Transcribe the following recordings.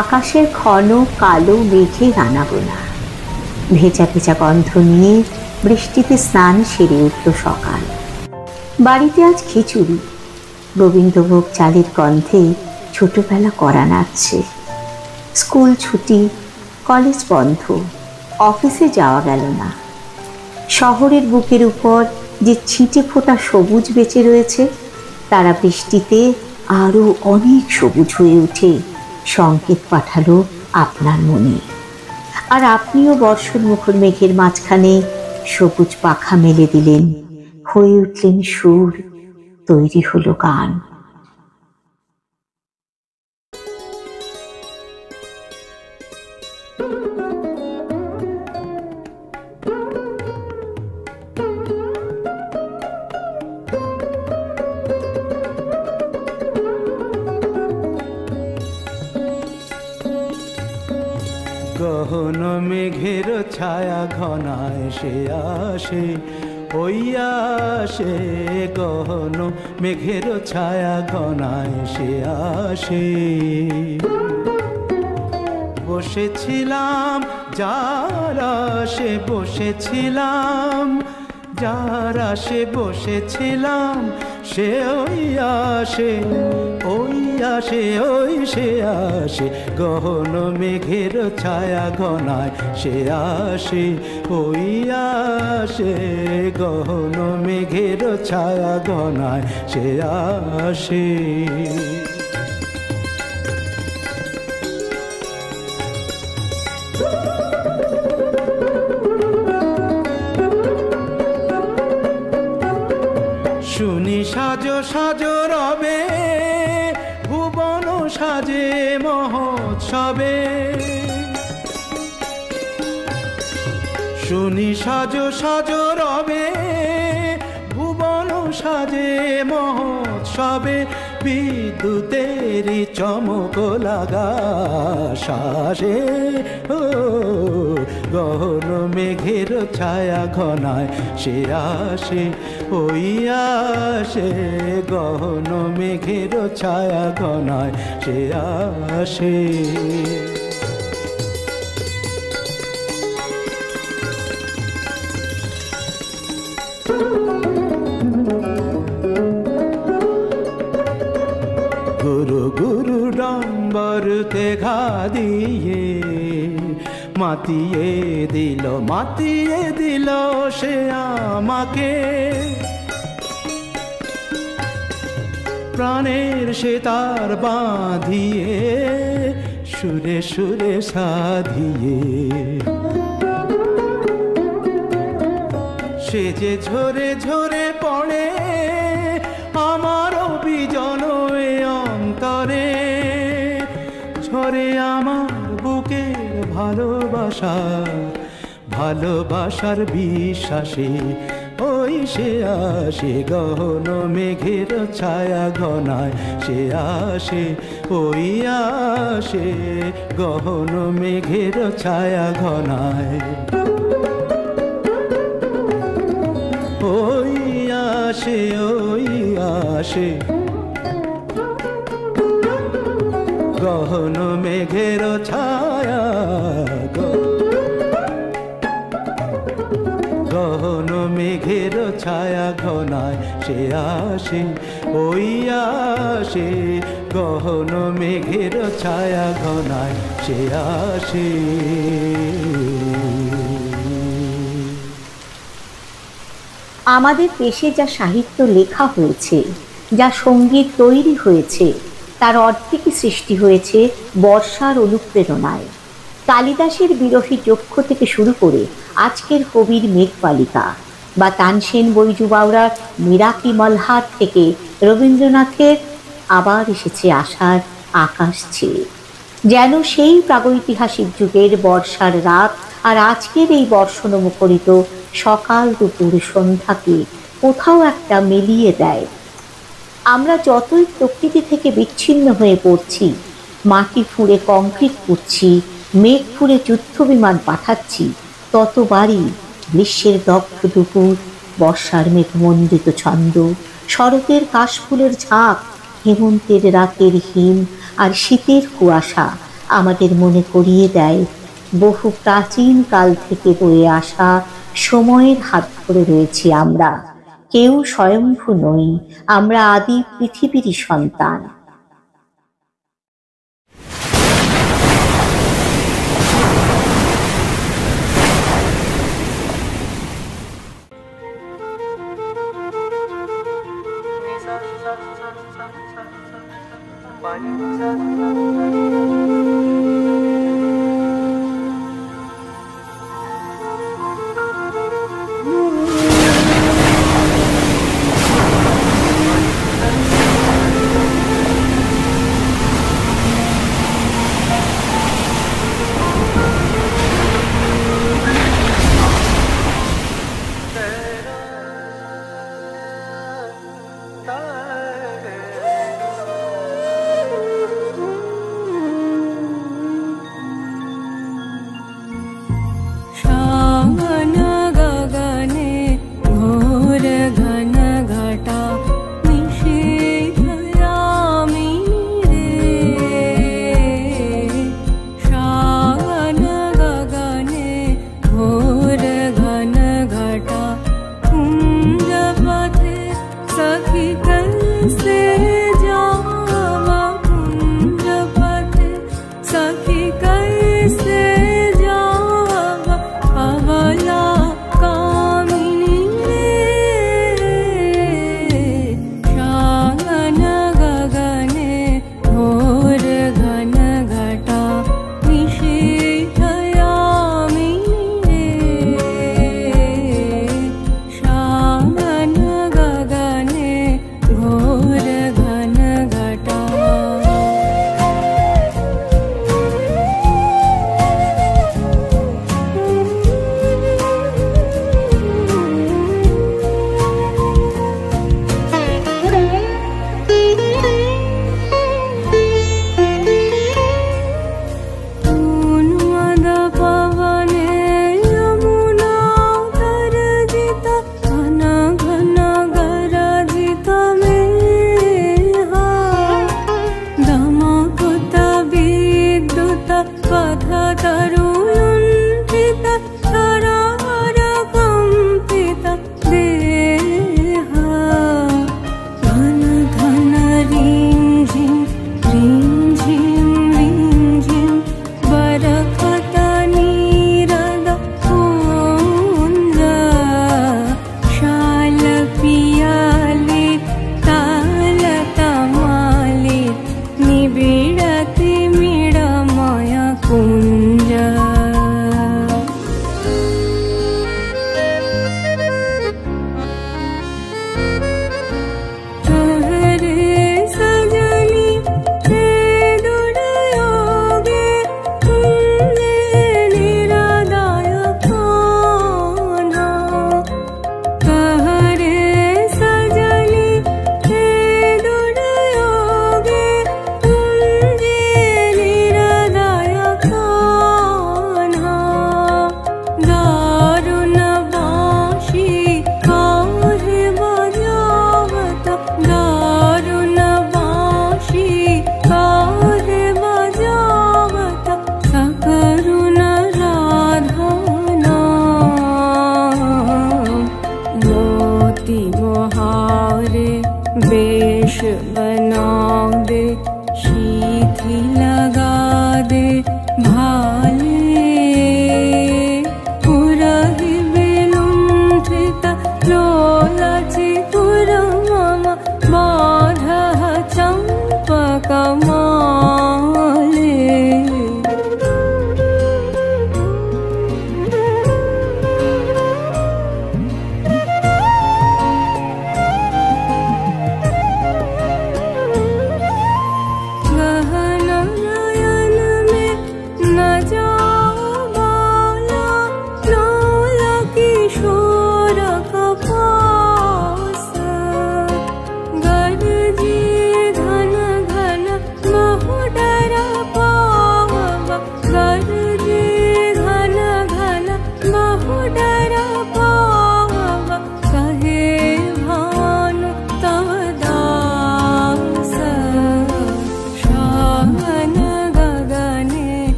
আকাশের ঘন কালো মেঘে আনাগোনা, ভেজা ভেজা গন্ধ নিয়ে বৃষ্টিতে স্নান সেরে উঠল সকাল। বাড়িতে আজ খিচুড়ি, গোবিন্দভোগ চালের গন্ধে ছোটবেলা করা নাচছে। স্কুল ছুটি, কলেজ বন্ধ, অফিসে যাওয়া গেল না। শহরের বুকের উপর যে ছিটে ফোটা সবুজ বেঁচে রয়েছে, তারা বৃষ্টিতে আরো অনেক সবুজ হয়ে উঠে সংকেত পাঠালো আপনার মনে। আর আপনিও বর্ষণ মুখর মেঘের মাঝখানে সবুজ পাখা মেলে দিলেন, হয়ে উঠলেন সুর, তৈরি হলো গান। গহন মেঘের ছায়া ঘনায় সে আসে, ওই আসে। গহন মেঘের ছায়া ঘনায় সে আসে। বসেছিলাম যার আশে, বসেছিলাম যার আশে, বসেছিলাম সে ওই আসে, ওই আসে, ওই সে আসে। গহন মেঘের ছায়া ঘনায় সে আসে, ওই আসে। গহন মেঘের ছায়া ঘনায় সে আসে। শুনি সাজো সাজো রবে, ভুবন সাজে মহোৎসবে। শুনি সাজো সাজো রবে, ভুবন সাজে মহোৎসবে। বিদ্যুতেরই চমক লাগা শ্বাসে, ও গহন মেঘের ছায়া ঘনায় সে আসে, ওই আসে। গহন মেঘের ছায়া ঘনায় সে আসে। গুরু গুরু ডম্বরতে ঘা দিয়ে মাতিয়ে দিল, মাতিয়ে দিল সে আমাকে। প্রাণের সে তার বাঁধিয়ে, সুরে সুরে সাধিয়ে। সে যে ঝরে ঝরে পড়ে আমার বিজন অন্তরে। ঝরে আমার বুকের ভালোবাসা, ভালোবাসার বিশ্বাসে, ওই সে আসে। গহন মেঘের ছায়া ঘনায় সে আসে, ওই আসে। গহন মেঘের ছায়া ঘনায় ওই আসে, ওই আসে। গহন মেঘের ছায়া, গহন মেঘের ছায়া ঘনায় সে আসে, ওই আসে। গহন মেঘের ছায়া ঘনায় সে আসে। আমাদের দেশে যা সাহিত্য লেখা হয়েছে, যা সঙ্গীত তৈরি হয়েছে, তার অর্ধেকই সৃষ্টি হয়েছে বর্ষার অনুপ্রেরণায়। কালিদাসের বিরহী যক্ষ থেকে শুরু করে আজকের কবির মেঘবালিকা, বা তানসেন বৈজু বাউরার মিরাকি মলহার থেকে রবীন্দ্রনাথের আবার এসেছে আশার আকাশ ছেয়ে। যেন সেই প্রাগৈতিহাসিক যুগের বর্ষার রাত আর আজকের এই বর্ষণ মুখরিত সকাল দুপুর সন্ধ্যাকে কোথাও একটা মিলিয়ে দেয়। আমরা যতই প্রকৃতি থেকে বিচ্ছিন্ন হয়ে পড়ছি, মাটি ফুঁড়ে কংক্রিট করছি, মেঘ ফুঁড়ে যুদ্ধ বিমান পাঠাচ্ছি, ততবারই গ্রীষ্মের দগ্ধ দুপুর, বর্ষার মেঘমণ্ডিত ছন্দ, শরতের কাশফুলের ঝাঁক, হেমন্তের রাতের হিম আর শীতের কুয়াশা আমাদের মনে করিয়ে দেয় বহু প্রাচীন কাল থেকে বয়ে আসা সময়ের হাত ধরে রয়েছি আমরা। কেউ স্বয়ম্ভু নই, আমরা আদি পৃথিবীরই সন্তান।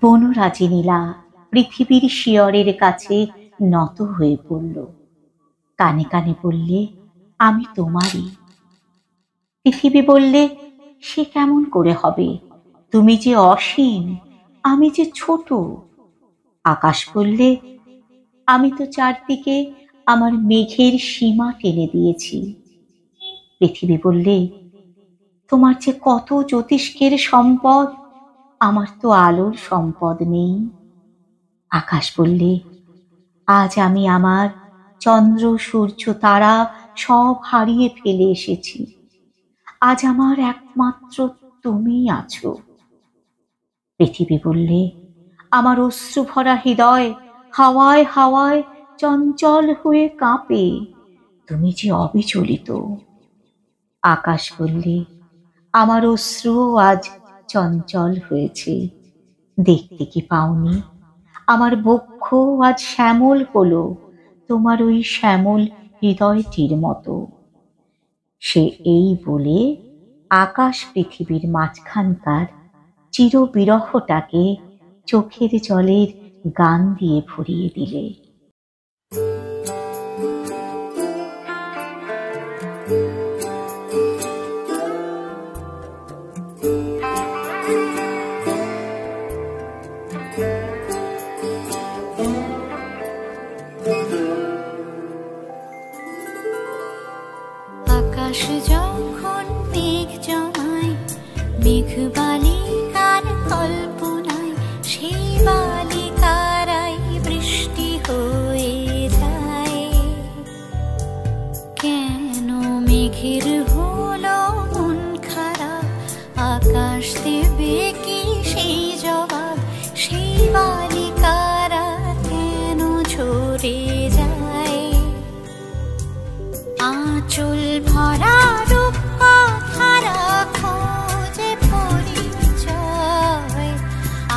বনরাজিনীলা পৃথিবীর শিয়রের কাছে নত হয়ে পড়ল। কানে কানে বললে, আমি তোমারই। পৃথিবী বললে, সে কেমন করে হবে? তুমি যে অসীম, আমি যে ছোট। আকাশ বললে, আমি তো চারদিকে আমার মেঘের সীমা টেনে দিয়েছি। পৃথিবী বললে, তোমার যে কত জ্যোতিষ্কের সম্পদ, আমার তো আলোর সম্পদ নেই। আকাশ বললে, আজ আমি আমার চন্দ্র সূর্য তারা সব হারিয়ে ফেলে এসেছি। আজ আমার একমাত্র তুমি আছো। পৃথিবী বললে, আমার অশ্রু ভরা হৃদয় হাওয়ায় হাওয়ায় চঞ্চল হয়ে কাঁপে, তুমি যে অবিচলিত। আকাশ বললে, আমার অশ্রুও আজ চঞ্চল হয়েছে, দেখতে কি পাওনি? আমার বক্ষ আজ শ্যামল হলো, তোমার ওই শ্যামল হৃদয়টির মতো। সে এই বলে আকাশ পৃথিবীর মাঝখানকার চির বিরহটাকে চোখের জলের গান দিয়ে ভরিয়ে দিলে। আকাশ যখন মেঘ জমায়, মেঘ বালিকার কল্পনায়, সেই বালিকারাই বৃষ্টি হয়ে যায়। কেন মেঘের হলো মন খারাপ, আকাশ দেবে কি সেই জবাব? সেই বালিকারা কেন ঝরে যায়? আঁচল ভরা রূপ কথারা খোঁজে পরিচয়,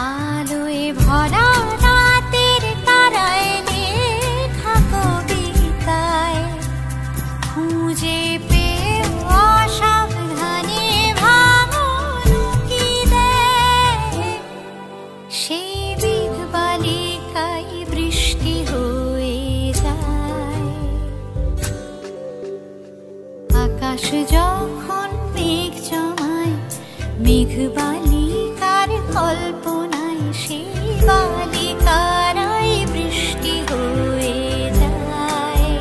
আলোয় ভরা রাতের তারায় লেখা কবিতায়, খুঁজে পেয়ে অসাবধানে ভাঙন কি দেয়। সেই মেঘ বালিকায় বৃষ্টি হয়ে যায়। আকাশ যখন মেঘ জমায়, মেঘ বালিকার কল্পনায়, সেই বালিকারাই বৃষ্টি হয়ে যায়।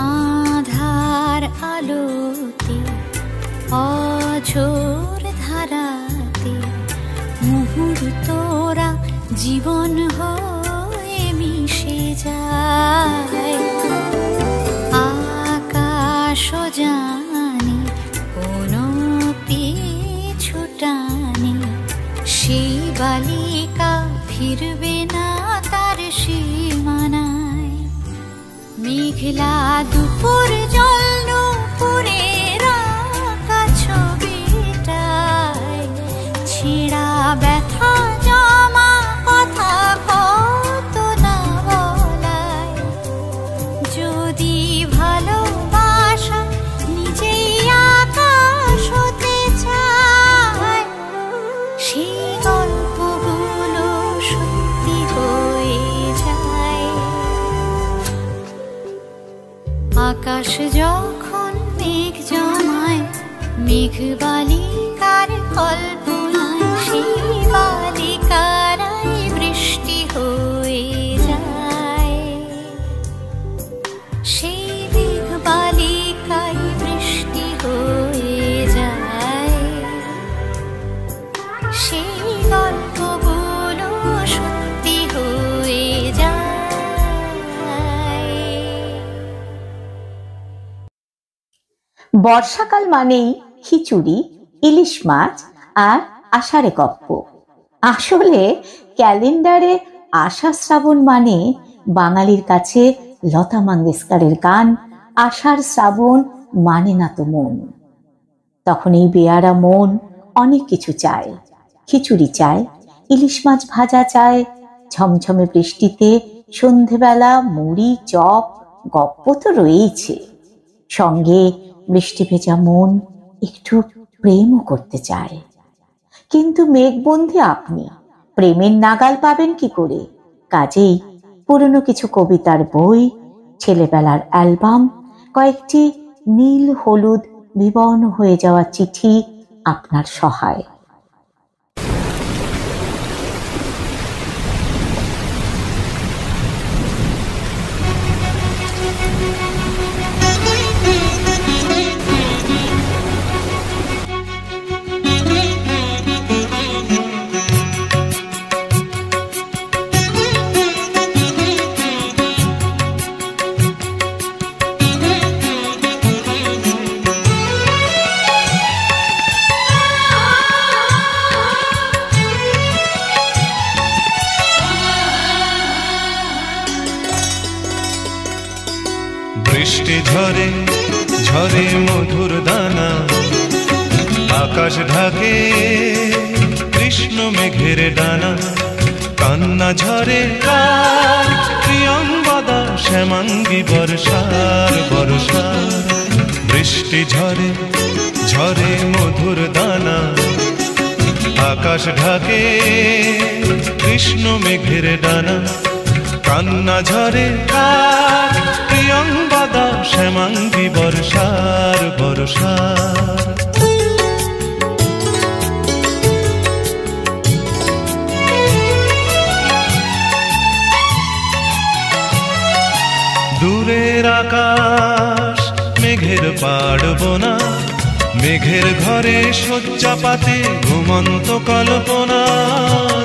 আধার আলোতে অঝোর ধারাতে মুহূর্তরা জীবন হয়ে মিশে যায়। আকাশ জানে কোনো পিছু টানে, সেই বালিকা ফিরবে না তার সীমানায়। মেঘলা দুপুর জল নুপুরের আঁকা ছবিটায়, ছেঁড়া ব্যথা জমা কথা কত না বলায়। যদি ভালোবাসা নিজেই আকাশ হতে চায়, সেই গল্পগুলো সত্যি হয়ে যায়। আকাশ যখন মেঘ জমায়, মেঘ বালিকার কল্পনায়, সেই বালিকারাই বৃষ্টি হয়ে যায়। সেই মেঘ বালিকাই বৃষ্টি হয়ে যায়। সেই গল্পগুলো সত্যি হয়ে যায়। বর্ষাকাল মানেই খিচুড়ি, ইলিশ মাছ আর আষাঢ়ে গপ্প। আসলে ক্যালেন্ডারে আষাঢ় শ্রাবণ মানে বাঙালির কাছে লতা মঙ্গেশকরের গান আষাঢ় শ্রাবণ মানে না তো মন। তখন এই বেয়ারা মন অনেক কিছু চায়। খিচুড়ি চায়, ইলিশ মাছ ভাজা চায়, ঝমঝমে বৃষ্টিতে সন্ধেবেলা মুড়ি চপ গপ্প তো রয়েইছে, সঙ্গে বৃষ্টি ভেজা মন একটু প্রেমও করতে চায়। কিন্তু মেঘবন্ধী আপনি প্রেমের নাগাল পাবেন কি করে? কাজেই পুরনো কিছু কবিতার বই, ছেলেবেলার অ্যালবাম, কয়েকটি নীল হলুদ বিবর্ণ হয়ে যাওয়া চিঠি আপনার সহায়। বৃষ্টি ঝরে ঝরে মধুর দানা, আকাশ ঢাকে কৃষ্ণ মেঘের ডানা। কান্না ঝরে কার প্রিয়ঙ্গদা শ্যামাঙ্গী বর্ষার বর্ষার। বৃষ্টি ঝরে ঝরে মধুর দানা, আকাশ ঢাকে কৃষ্ণ মেঘের ডানা। কান্না ঝরে কার প্রিয়ঙ্গদা শ্যামাঙ্গী বর্ষার বর্ষার। দূরের আকাশ মেঘের পাড়বনা, মেঘের ঘরে শয্যা পাতে ঘুমন্ত কল্পনা।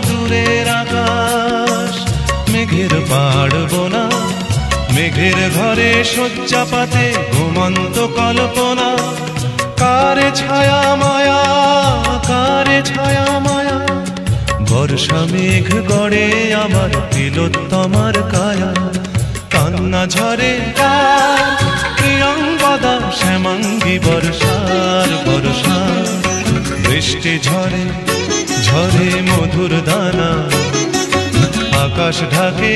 দূরের আকাশ মেঘের পাড়বনা, মেঘের ঘরে শয্যা পাতে ঘুমন্ত কল্পনা। কারে ছায়া মায়া, কারে ছায়া মায়া, বর্ষা মেঘ গড়ে আমার তিলোত্তমার কায়া। কান্না ঝরে কার প্রিয়ঙ্গদা শ্যামাঙ্গী বর্ষার বর্ষার। বৃষ্টি ঝরে ঝরে মধুর দানা, আকাশ ঢাকে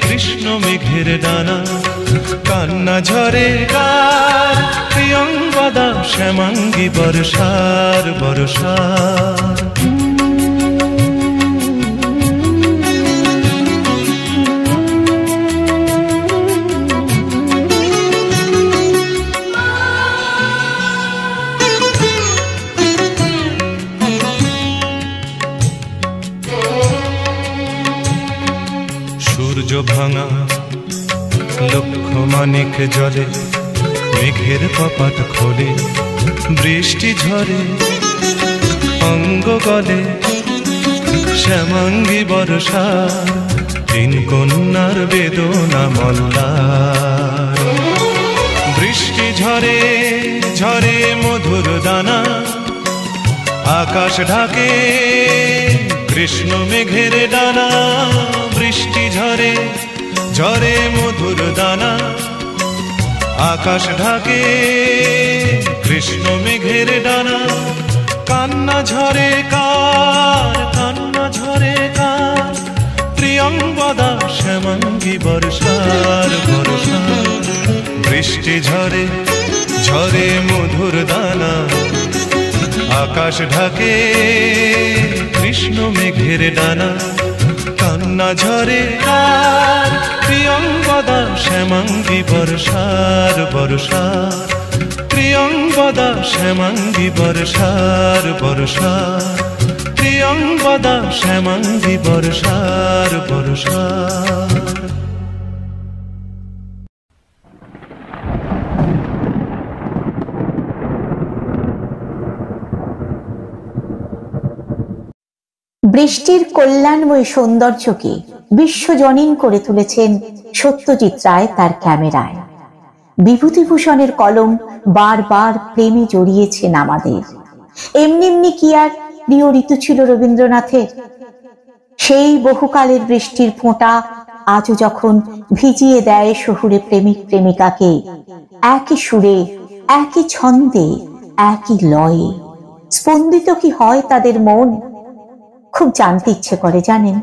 কৃষ্ণ মেঘের ডানা। কান্না ঝরে কার প্রিয়ঙ্গদা শ্যামাঙ্গী বর্ষার বর্ষার। সূর্য ভাঙা লক্ষ মানিক জলে, মেঘের কপাট খোলে বৃষ্টি ঝরে অঙ্গ গলে। শ্যামাঙ্গী বর্ষা তিন কন্যার বেদনা মল্লার। বৃষ্টি ঝরে ঝরে মধুর দানা, আকাশ ঢাকে কৃষ্ণ মেঘের ডানা। বৃষ্টি ঝরে ঝরে মধুর দানা, আকাশ ঢাকে কৃষ্ণ মেঘের ডানা। কান্না ঝরে কার, কান্না ঝরে কার প্রিয়ঙ্গদা শ্যামাঙ্গী বর্ষার বর্ষার। বৃষ্টি ঝরে ঝরে মধুর দানা, আকাশ ঢাকে কৃষ্ণ মেঘের ডানা। কান্না ঝরে কার প্রিয়ঙ্গদা শ্যামাঙ্গী বর্ষার বর্ষার। প্রিয়ঙ্গদা শ্যামাঙ্গী বর্ষার বর্ষার। প্রিয়ঙ্গদা শ্যামাঙ্গী বর্ষার বর্ষার। বৃষ্টির কল্যাণময় সৌন্দর্যকে বিশ্বজনীন করে তুলেছেন সত্যজিৎ রায় তার ক্যামেরায়। বিভূতিভূষণের কলম বারবার প্রেমে জড়িয়েছেন আমাদের। এমনি এমনি কি আর প্রিয় ঋতু ছিল রবীন্দ্রনাথের। সেই বহুকালের বৃষ্টির ফোঁটা আজও যখন ভিজিয়ে দেয় শহুরে প্রেমিক প্রেমিকাকে, একই সুরে, একই ছন্দে, একই লয়ে স্পন্দিত কি হয় তাদের মন? খুব জানতে ইচ্ছে করে, জানেন,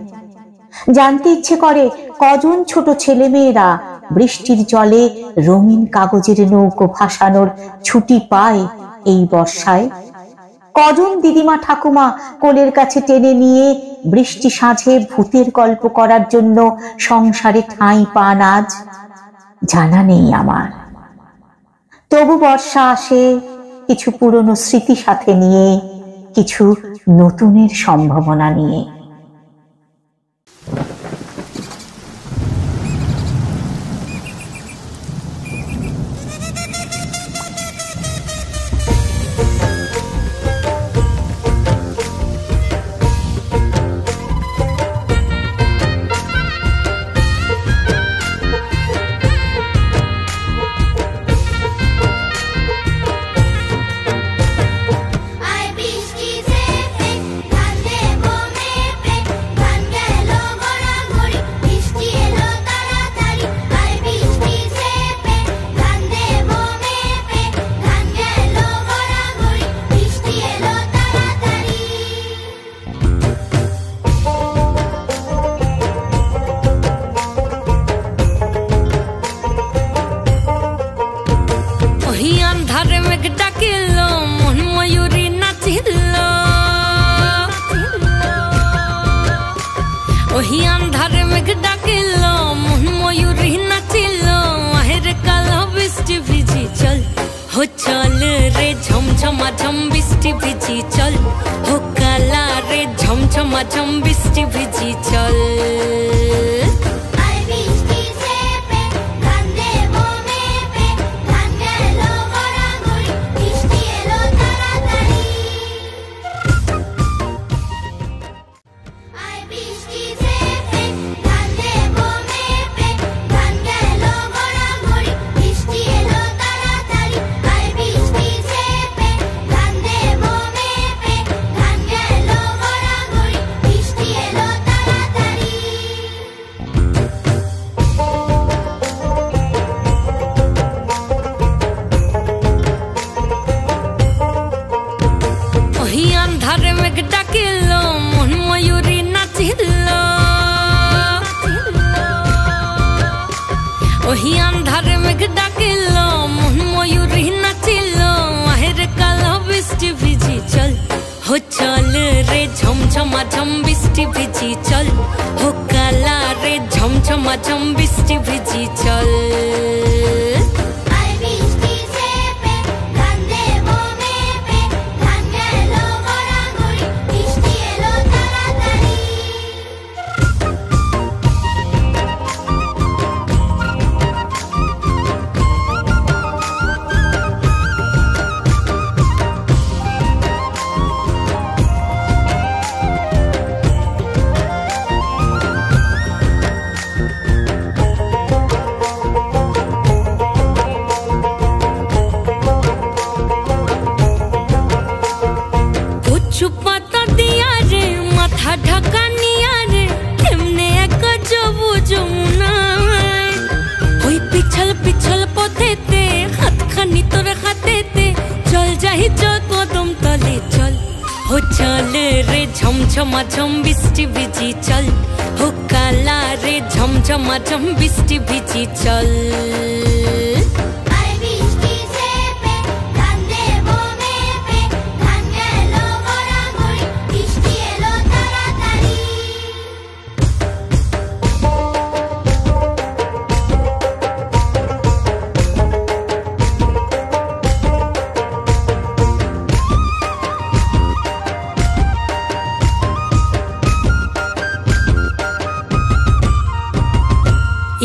জানতে ইচ্ছে করে কজন ছোট ছেলে মেয়েরা বৃষ্টির জলে রঙিন কাগজের নৌকো ভাসানোর ছুটি পায় এই বর্ষায়। কজন দিদিমা ঠাকুমা কোলের কাছে টেনে নিয়ে বৃষ্টি সাঁঝে ভূতের গল্প করার জন্য সংসারে ঠাঁই পান আজ, জানা নেই আমার। তবু বর্ষা আসে কিছু পুরনো স্মৃতি সাথে নিয়ে, কিছু নতুনের সম্ভাবনা নিয়ে।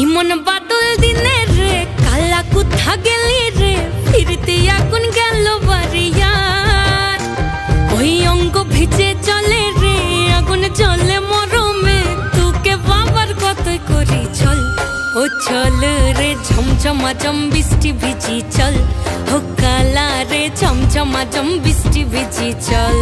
ইমন বাদল দিনে রে কালা কোথা গেলি রে, ফিরতে আগুন গেল বাড়িয়ার। ওই অঙ্গ ভিজে চলে রে আগুন চলে মরমে, তোকে বাবার কতই করি চল। ও চল রে ঝমঝম ছমছমাঝম বৃষ্টি ভিজি চল, হো কালা রে ছমছমাঝম বৃষ্টি ভিজি চল।